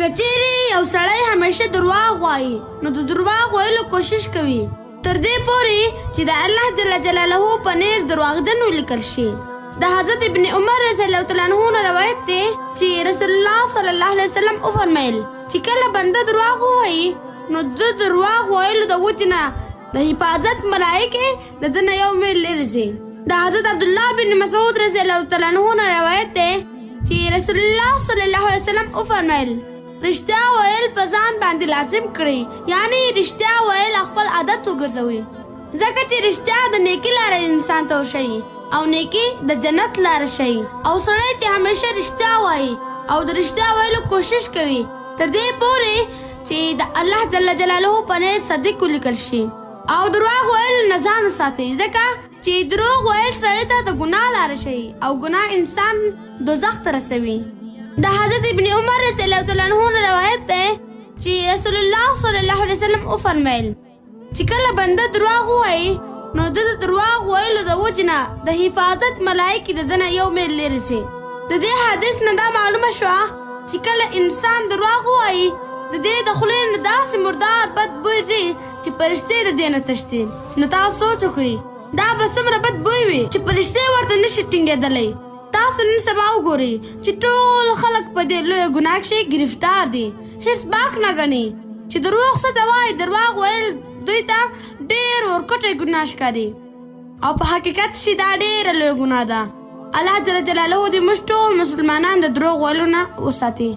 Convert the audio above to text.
کچېرې یو سړی همیشه درواغ وایي نو د درواغ ویلو کوشش کوي تر دې پورې چې د الله جل جلاله په نیز درواغجن ولیکل شي. د حضرت ابن عمر رضی الله تعالی عنہ نه روایت دی چې رسول الله صلی الله علیه وسلم وفرمایل چې کله بنده درواغ وایي نو د درواغ ویلو د وجې نه د حفاظت ملائکې د ده نه یو میل لرې ځي. د حضرت عبدالله بن مسعود رضی الله تعالی عنہ نه روایت دی چې رسول الله صلی الله علیه وسلم وفرمایل رښتیا ویل په ځان باندې لازم کړئ، یعنی رښتیا ویل خپل عادت وګرځوئ، ځکه چې رښتیا د نیکي لاره انسان ته وښیي او نیکي د جنت لاره ښیي. او سړی چې همیشه رښتیا وایي او د رښتیا ویلو کوشش کوي تر دې پورې چې د الله جل جلاله په نیز صدیق ولیکل شي. او دروغ ویل نه ځان وساتئ، ځکه چې دروغ ویل سړی ته د ګناه لاره ښیي او ګناه انسان دوزخ ته رسوي. د حضرت ابن عمر رضی الله تعالی عنہ روایت ده چې رسول الله صلی الله علیه وسلم وفرمایل چې کله بنده دروغ وایي نو د دروغ ویلو د وجې نه د حفاظت ملائکې د ده نه یو میل لرې شي. د دې حدیث نه دا معلومه شوه چې کله انسان دروغ وایي د دې د خولې نه داسې مردار بد بوی ځي چې فرښتې د دې نه تښتي. نو تاسو سوچ وکړئ دا به څومره بد بوی وي چې فرښتې ورته نشي ټینګېدلی. تاسو نن سبا وګورئ چې ټول خلک په دې لویه ګناه کښې ګرفتار دي، هېڅ باک نه ګڼي چې دروغ څه ته وایي. درواغ ویل دوی ته ډېر ورکوټی ګناه ښکاري او په حقیقت چې دا ډېره لویه ګناه ده. الله جل جلاله دې موږ ټول مسلمانان د دروغ ویلو نه وساتي.